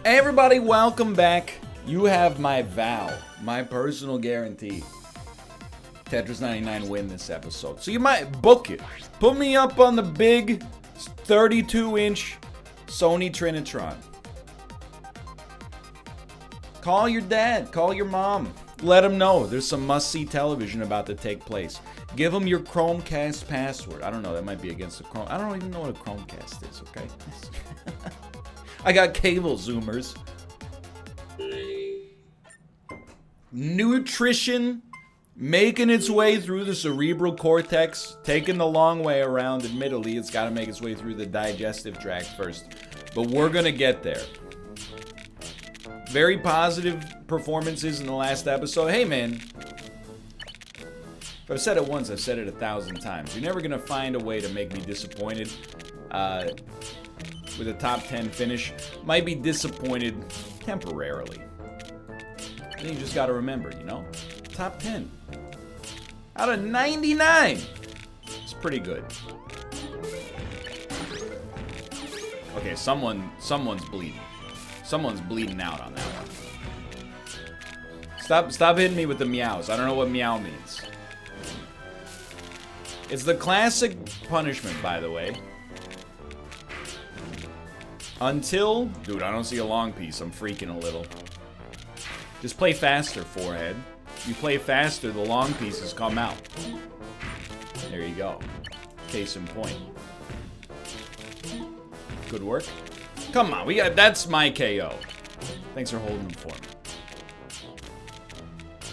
Hey everybody, welcome back. You have my vow, my personal guarantee. Tetris 99 win this episode. So you might book it. Put me up on the big 32-inch Sony Trinitron. Call your dad, call your mom. Let them know there's some must-see television about to take place. Give them your Chromecast password. I don't know, that might be against the Chrome. I don't even know what a Chromecast is, okay? I got cable zoomers. Nutrition making its way through the cerebral cortex, taking the long way around. Admittedly, it's got to make its way through the digestive tract first. But we're going to get there. Very positive performances in the last episode. Hey, man. If I've said it once, I've said it 1,000 times. You're never going to find a way to make me disappointed with a top 10 finish. Might be disappointed temporarily. And you just got to remember, you know, top 10 out of 99. It's pretty good. Okay, someone's bleeding. Someone's bleeding out on that one. Stop hitting me with the meows. I don't know what meow means. It's the classic punishment, by the way. Until... Dude, I don't see a long piece. I'm freaking a little. Just play faster, forehead. You play faster, the long pieces come out. There you go. Case in point. Good work. Come on, that's my KO. Thanks for holding him for me.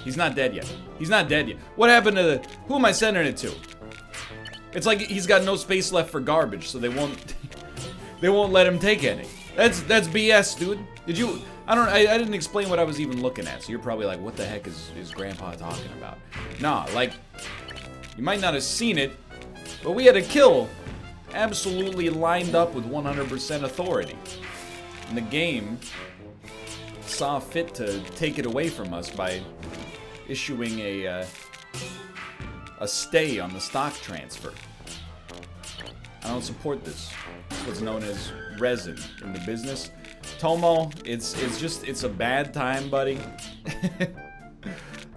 He's not dead yet. He's not dead yet. What happened to the... Who am I sending it to? It's like he's got no space left for garbage, so they won't... They won't let him take any. That's BS, dude. Did you... I didn't explain what I was even looking at, so you're probably like, what the heck is Grandpa talking about? Nah, like, you might not have seen it, but we had a kill absolutely lined up with 100% authority. And the game saw fit to take it away from us by issuing a stay on the stock transfer. I don't support this. It's what's known as resin in the business. Tomo, it's a bad time, buddy.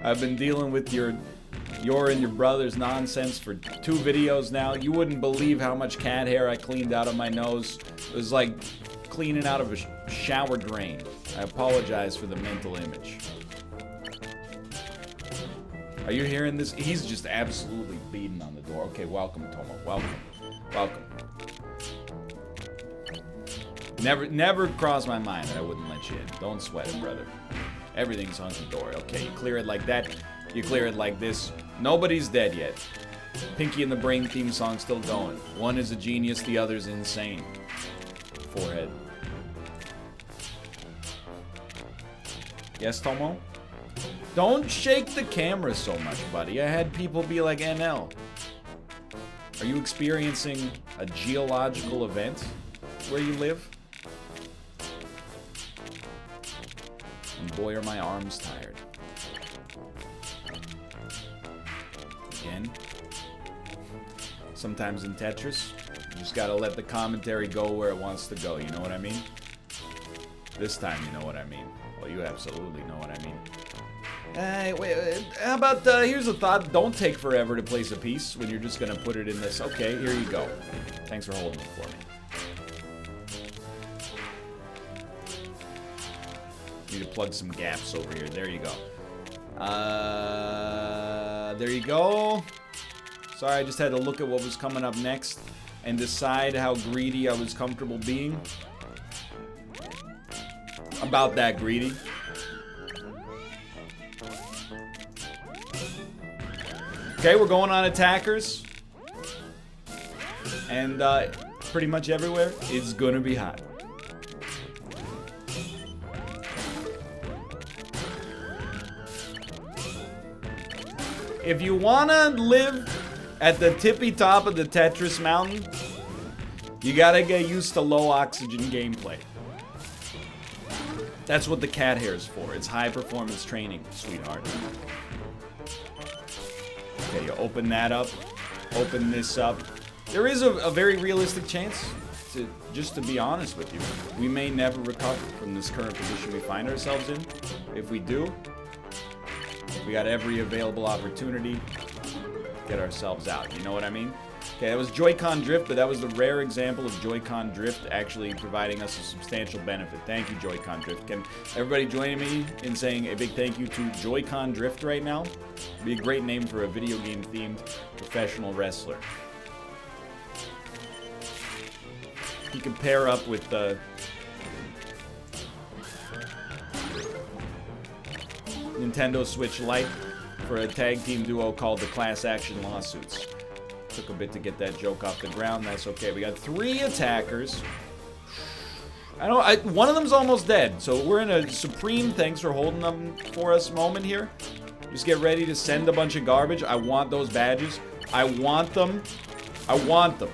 I've been dealing with your and your brother's nonsense for 2 videos now. You wouldn't believe how much cat hair I cleaned out of my nose. It was like cleaning out of a shower drain. I apologize for the mental image. Are you hearing this? He's just absolutely beating on the door. Okay, welcome, Tomo. Welcome. Never crossed my mind that I wouldn't let you in. Don't sweat it, brother. Everything's hunky-dory. Okay, you clear it like that. You clear it like this. Nobody's dead yet. Pinky and the Brain theme song still going. One is a genius, the other's insane. Forehead. Yes, Tomo? Don't shake the camera so much, buddy. I had people be like, NL. Are you experiencing a geological event where you live? And boy, are my arms tired. Again. Sometimes in Tetris, you just gotta let the commentary go where it wants to go, you know what I mean? This time you know what I mean. Well, you absolutely know what I mean. Wait, how about, here's a thought. Don't take forever to place a piece when you're just gonna put it in this. Okay, here you go. Thanks for holding it for me. Need to plug some gaps over here. There you go. There you go. Sorry, I just had to look at what was coming up next and decide how greedy I was comfortable being. About that greedy. Okay, we're going on attackers. And pretty much everywhere, it's gonna be hot. If you wanna live at the tippy top of the Tetris mountain, you gotta get used to low oxygen gameplay. That's what the cat hair is for. It's high performance training, sweetheart. Okay, you open that up, open this up. There is a very realistic chance just to be honest with you, we may never recover from this current position we find ourselves in. If we do, we got every available opportunity to get ourselves out. You know what I mean? Okay, that was Joy-Con drift, but that was the rare example of Joy-Con drift actually providing us a substantial benefit. Thank you, Joy-Con drift. Can everybody join me in saying a big thank you to Joy-Con drift right now? It'd be a great name for a video game themed professional wrestler. He could pair up with the Nintendo Switch Lite for a tag team duo called the Class Action Lawsuits. Took a bit to get that joke off the ground. That's okay. We got 3 attackers. One of them's almost dead, so we're in a supreme thanks for holding them for us moment here. Just get ready to send a bunch of garbage. I want those badges. I want them. I want them.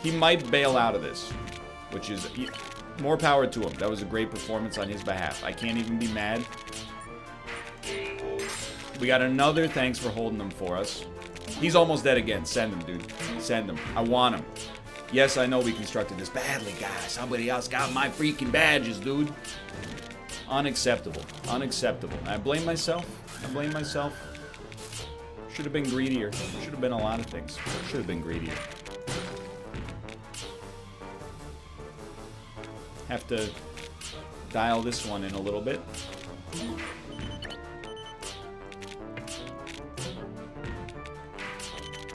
He might bail out of this, which is more power to him. That was a great performance on his behalf. I can't even be mad. We got another thanks for holding them for us. He's almost dead again. Send him, dude. Send him. I want him. Yes, I know we constructed this badly, guys. Somebody else got my freaking badges, dude. Unacceptable. Unacceptable. I blame myself. I blame myself. Should have been greedier. Should have been a lot of things. Should have been greedier. Have to dial this one in a little bit.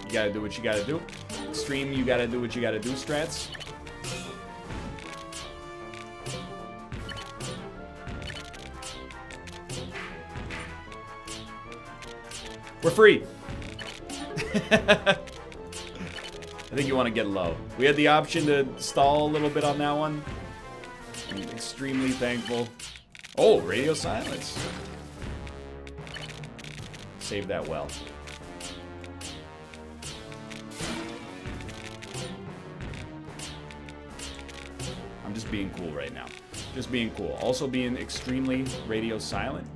You gotta do what you gotta do. Extreme, you gotta do what you gotta do, strats. We're free. I think you want to get low. We had the option to stall a little bit on that one. I'm extremely thankful. Oh, radio silence. Save that well. I'm just being cool right now. Just being cool. Also being extremely radio silent.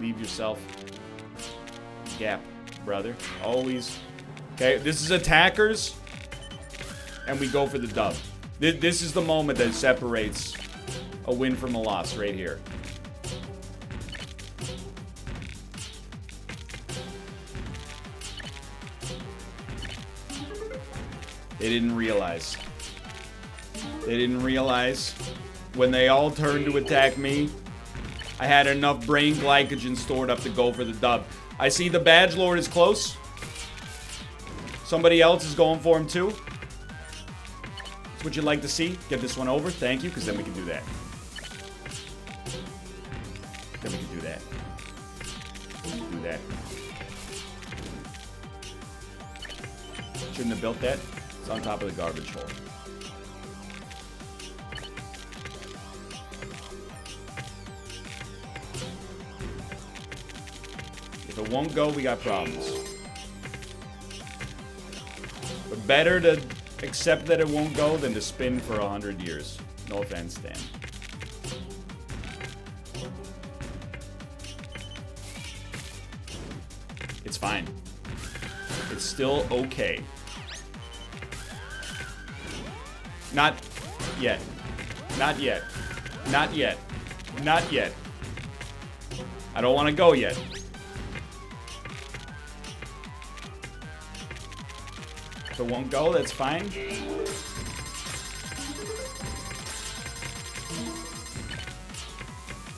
Leave yourself gap, brother. Always. Okay, this is attackers. And we go for the dub. This is the moment that separates a win from a loss right here. They didn't realize. They didn't realize when they all turned to attack me, I had enough brain glycogen stored up to go for the dub. I see the badge lord is close. Somebody else is going for him too. That's what you'd like to see. Get this one over. Thank you, because then we can do that. Then we can do that. We can do that. Shouldn't have built that. It's on top of the garbage hole. If it won't go, we got problems. But better to accept that it won't go than to spin for 100 years. No offense, Dan. It's fine. It's still okay. Not yet. Not yet. Not yet. Not yet. I don't want to go yet. If it won't go, that's fine.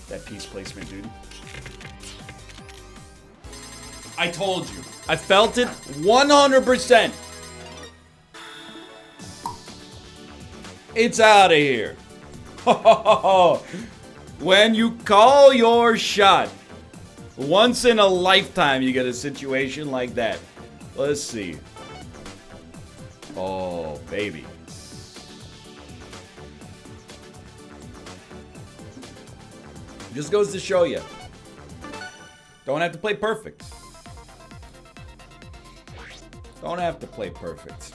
That piece placement, dude. I told you. I felt it 100%. It's out of here. When you call your shot, once in a lifetime you get a situation like that. Let's see. Oh, baby. Just goes to show you. Don't have to play perfect. Don't have to play perfect.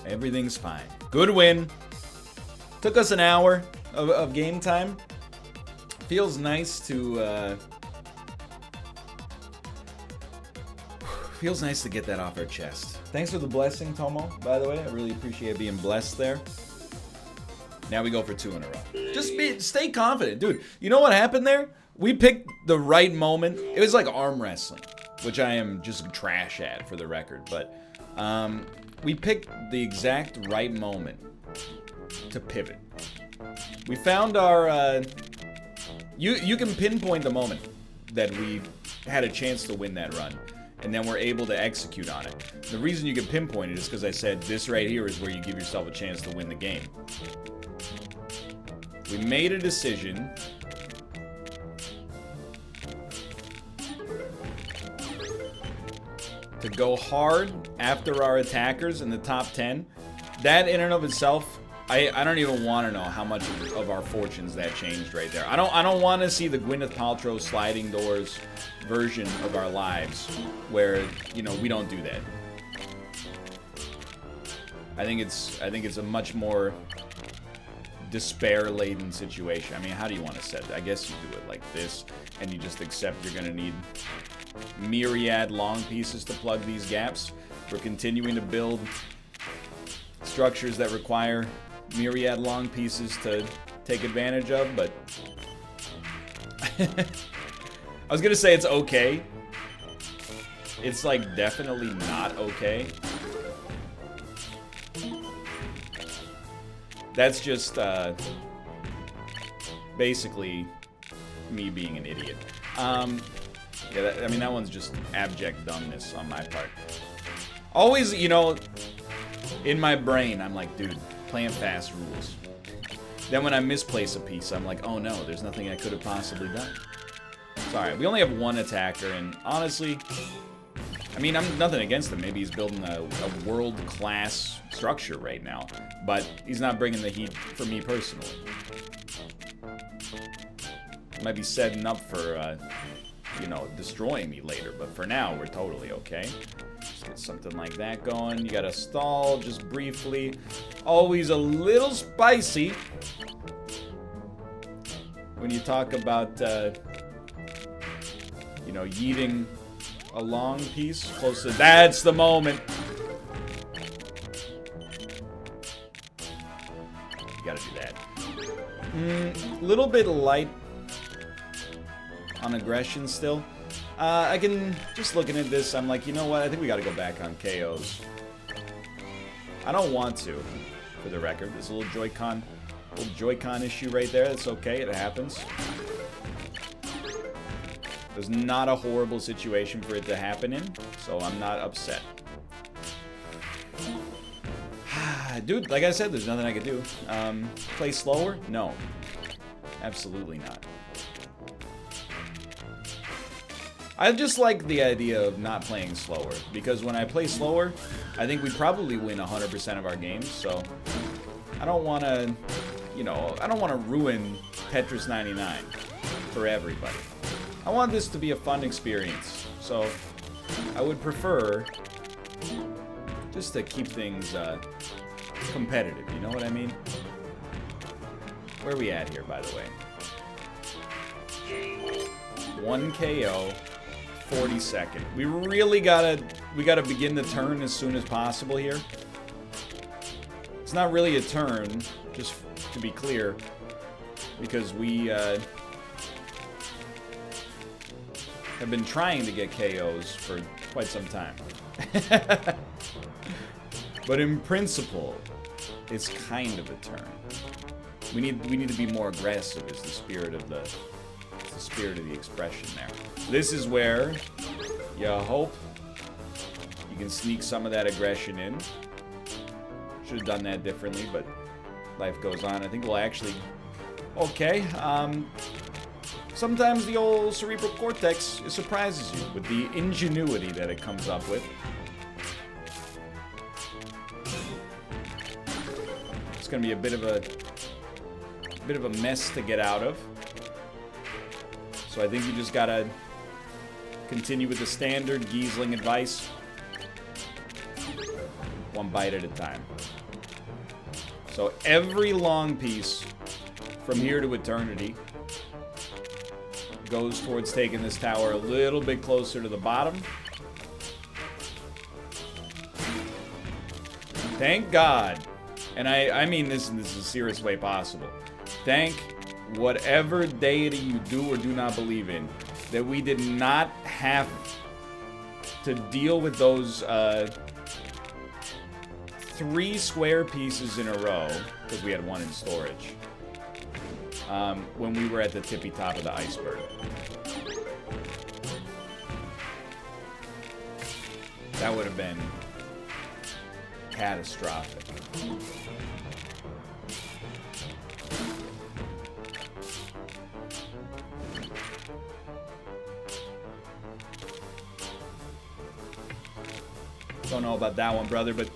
Everything's fine. Good win. Took us an hour of game time. Feels nice to feels nice to get that off our chest. Thanks for the blessing, Tomo, by the way. I really appreciate being blessed there. Now we go for 2 in a row. Just stay confident. Dude, you know what happened there? We picked the right moment. It was like arm wrestling, which I am just trash at for the record. But we picked the exact right moment to pivot. We found our... You can pinpoint the moment that we had a chance to win that run, and then we're able to execute on it. The reason you can pinpoint it is because I said this right here is where you give yourself a chance to win the game. We made a decision to go hard after our attackers in the top 10. That in and of itself, I don't even want to know how much of our fortunes that changed right there. I don't want to see the Gwyneth Paltrow sliding doors version of our lives where, you know, we don't do that. I think it's a much more despair-laden situation. I mean, how do you want to set that? I guess you do it like this, and you just accept you're going to need myriad long pieces to plug these gaps. We're continuing to build structures that require myriad long pieces to take advantage of, but I was gonna say it's okay. It's like definitely not okay. That's just basically me being an idiot. Yeah, I mean, that one's just abject dumbness on my part. Always, you know, in my brain, I'm like, dude, playing fast rules. Then when I misplace a piece, I'm like, oh no, there's nothing I could have possibly done. Sorry, we only have one attacker, and honestly, I mean, I'm nothing against him. Maybe he's building a world-class structure right now, but he's not bringing the heat for me personally. Might be setting up for, you know, destroying me later, but for now, we're totally okay. Just get something like that going. You gotta stall just briefly. Always a little spicy when you talk about, you know, yeeting a long piece close to... That's the moment. You gotta do that. Little bit light on aggression still. I can, just looking at this, I'm like, you know what? I think we gotta go back on KOs. I don't want to, for the record. There's a little Joy-Con issue right there. That's okay, it happens. It was not a horrible situation for it to happen in, so I'm not upset. Dude, like I said, there's nothing I could do. Play slower? No. Absolutely not. I just like the idea of not playing slower, because when I play slower, I think we probably win 100% of our games, so I don't want to, you know, I don't want to ruin Tetris 99 for everybody. I want this to be a fun experience, so I would prefer just to keep things competitive, you know what I mean? Where are we at here, by the way? 1 KO, 42nd. We really gotta begin the turn as soon as possible here. It's not really a turn, just to be clear, because we have been trying to get KOs for quite some time. But in principle, it's kind of a turn. We need to be more aggressive. Is the spirit of the expression there. This is where you hope you can sneak some of that aggression in. Should have done that differently, but life goes on. I think we'll actually... Okay, sometimes the old cerebral cortex, it surprises you with the ingenuity that it comes up with. It's gonna be a bit of a mess to get out of. So I think you just gotta continue with the standard Giesling advice. One bite at a time. So every long piece from here to eternity goes towards taking this tower a little bit closer to the bottom. Thank God, and I mean this in the sincerest way possible, thank whatever deity you do or do not believe in, that we did not have to deal with those 3 square pieces in a row, because we had 1 in storage, when we were at the tippy top of the iceberg. That would have been catastrophic. Don't know about that one, brother, but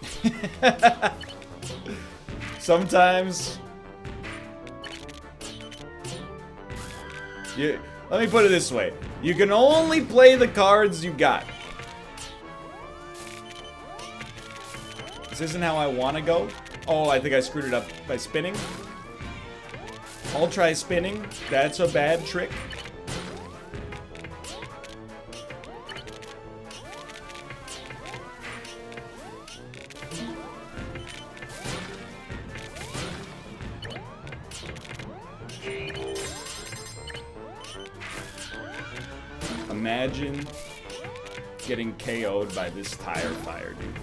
sometimes let me put it this way. You can only play the cards you got. This isn't how I want to go. Oh, I think I screwed it up by spinning. I'll try spinning. That's a bad trick. Imagine getting KO'd by this tire fire, dude.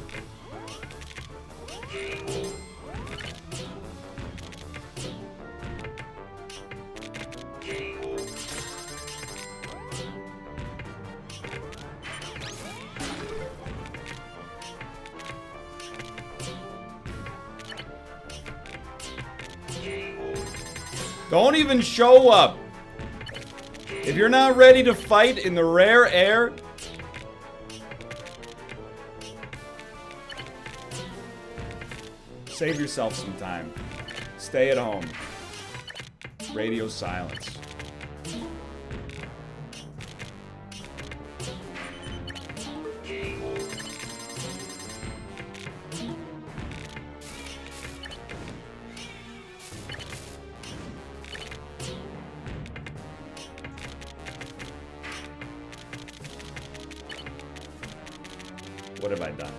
Don't even show up. If you're not ready to fight in the rare air, save yourself some time. Stay at home. Radio silence. What have I done?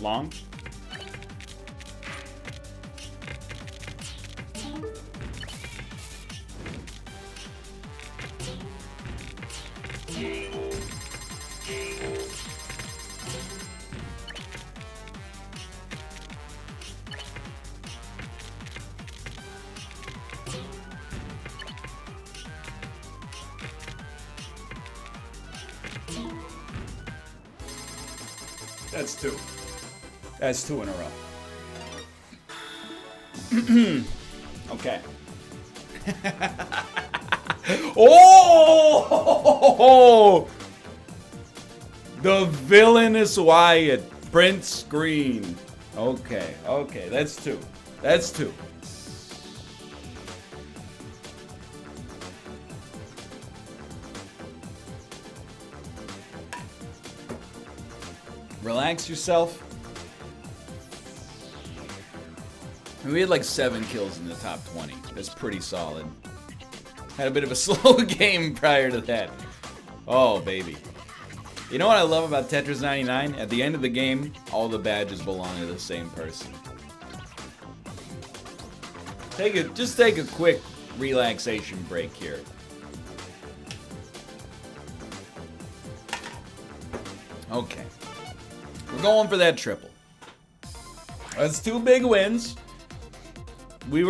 Long? That's 2. That's 2 in a row. Okay. Oh! The villainous Wyatt. Print screen. Okay, okay. That's 2. That's 2. Relax yourself. And we had like 7 kills in the top 20. That's pretty solid. Had a bit of a slow game prior to that. Oh, baby. You know what I love about Tetris 99? At the end of the game, all the badges belong to the same person. Just take a quick relaxation break here. Okay. We're going for that triple. That's 2 big wins. We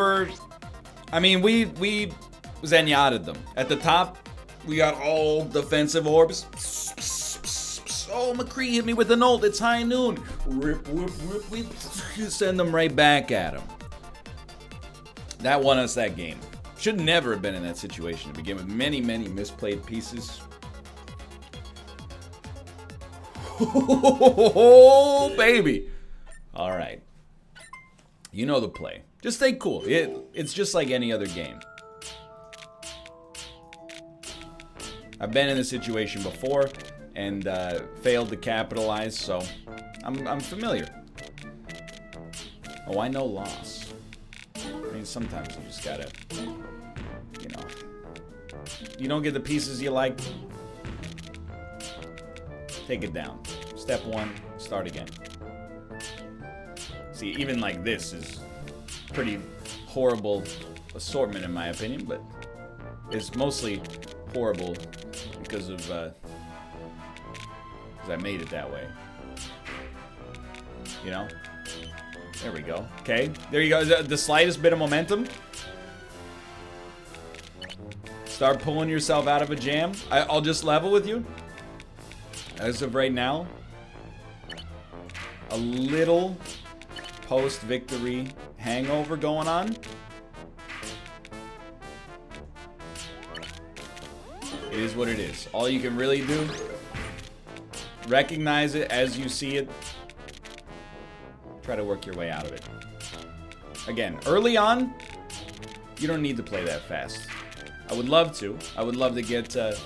Zenyatta'd them. At the top, we got all defensive orbs. Oh, McCree hit me with an ult. It's high noon. Rip, whip, whip, we send them right back at him. That won us that game. Should never have been in that situation to begin with. Many, many misplayed pieces. Oh, baby. All right. You know the play. Just stay cool. It's just like any other game. I've been in this situation before and failed to capitalize, so I'm familiar. Oh, I know loss. I mean, sometimes you just gotta, you know. You don't get the pieces you like, take it down. Step one, start again. See, even like this is pretty horrible assortment in my opinion, but it's mostly horrible because of, because I made it that way. You know? There we go. Okay, there you go. The slightest bit of momentum. Start pulling yourself out of a jam. I'll just level with you. As of right now, a little post-victory hangover going on. It is what it is. All you can really do, recognize it as you see it. Try to work your way out of it. Again, early on, you don't need to play that fast. I would love to. I would love to get it's a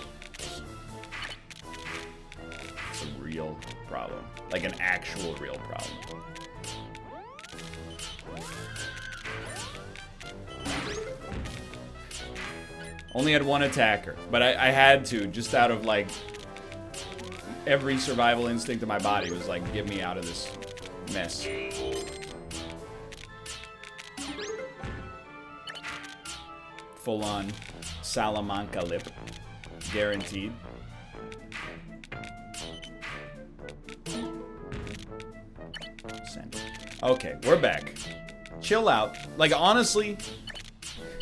real problem. Like an actual real problem. Only had one attacker, but I had to, just out of like every survival instinct of my body was like, get me out of this mess. Full on Salamanca lip. Guaranteed. Send. Okay, we're back. Chill out. Like, honestly,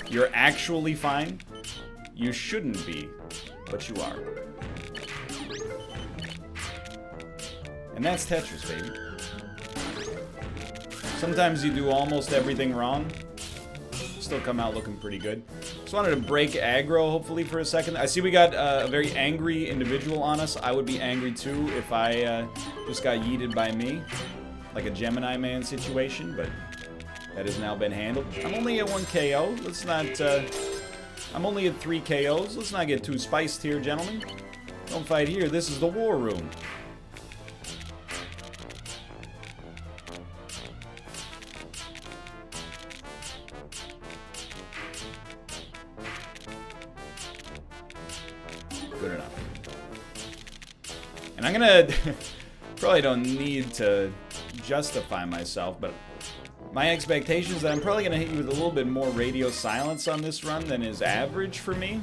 you're actually fine. You shouldn't be, but you are. And that's Tetris, baby. Sometimes you do almost everything wrong, still come out looking pretty good. Just wanted to break aggro, hopefully, for a second. I see we got a very angry individual on us. I would be angry, too, if I just got yeeted by me. Like a Gemini Man situation, but that has now been handled. I'm only at 1 KO. Let's not... I'm only at 3 KOs. Let's not get too spiced here, gentlemen. Don't fight here. This is the war room. Good enough. And I'm gonna... probably don't need to justify myself, but my expectation is that I'm probably going to hit you with a little bit more radio silence on this run than is average for me.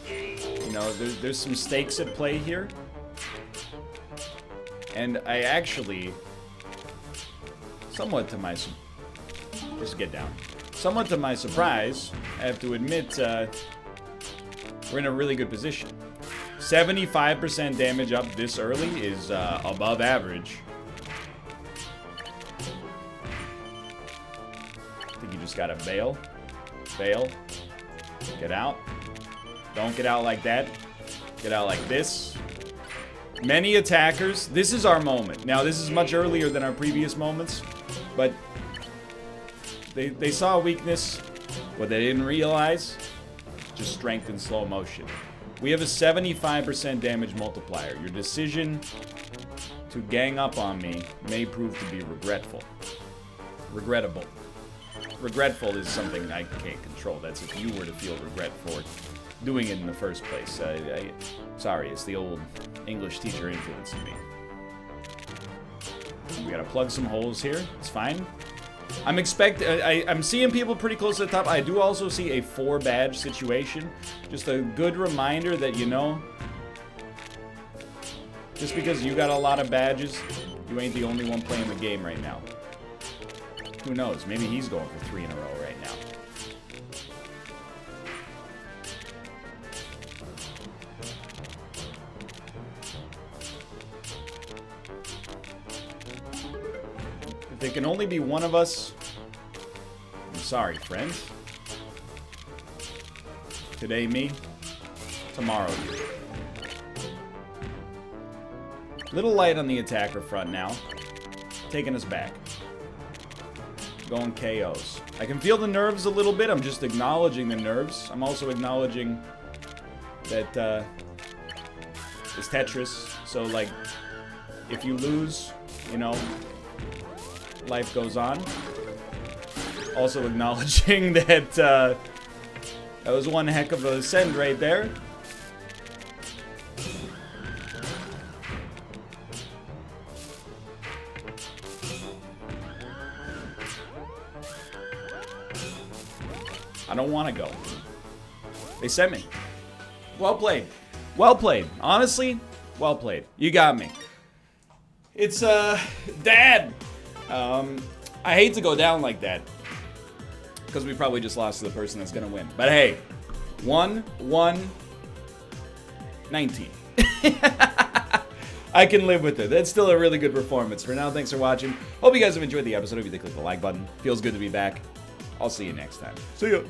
You know, there's some stakes at play here. And I actually, somewhat to my... Just get down. Somewhat to my surprise, I have to admit, we're in a really good position. 75% damage up this early is above average. I think you just gotta bail. Bail. Get out. Don't get out like that. Get out like this. Many attackers. This is our moment. Now, this is much earlier than our previous moments, but they saw a weakness. What they didn't realize, just strength in slow motion. We have a 75% damage multiplier. Your decision to gang up on me may prove to be regretful. Regrettable. Regretful is something I can't control. That's if you were to feel regret for doing it in the first place. Sorry, it's the old English teacher influence in me. We gotta plug some holes here. It's fine. I'm seeing people pretty close to the top. I do also see a 4-badge situation. Just a good reminder that, you know, just because you got a lot of badges, you ain't the only one playing the game right now. Who knows? Maybe he's going for 3 in a row right now. If there can only be one of us, I'm sorry, friend. Today me, tomorrow you. Little light on the attacker front now. Taking us back. Going KOs. I can feel the nerves a little bit. I'm just acknowledging the nerves. I'm also acknowledging that it's Tetris. So, like, if you lose, you know, life goes on. Also acknowledging that that was one heck of a send right there. I don't want to go. They sent me. Well played. Well played. Honestly, well played. You got me. It's, Dad. I hate to go down like that. Because we probably just lost to the person that's going to win. But hey, 1-1-19. I can live with it. That's still a really good performance. For now, thanks for watching. Hope you guys have enjoyed the episode. If you did, click the like button. Feels good to be back. I'll see you next time. See ya.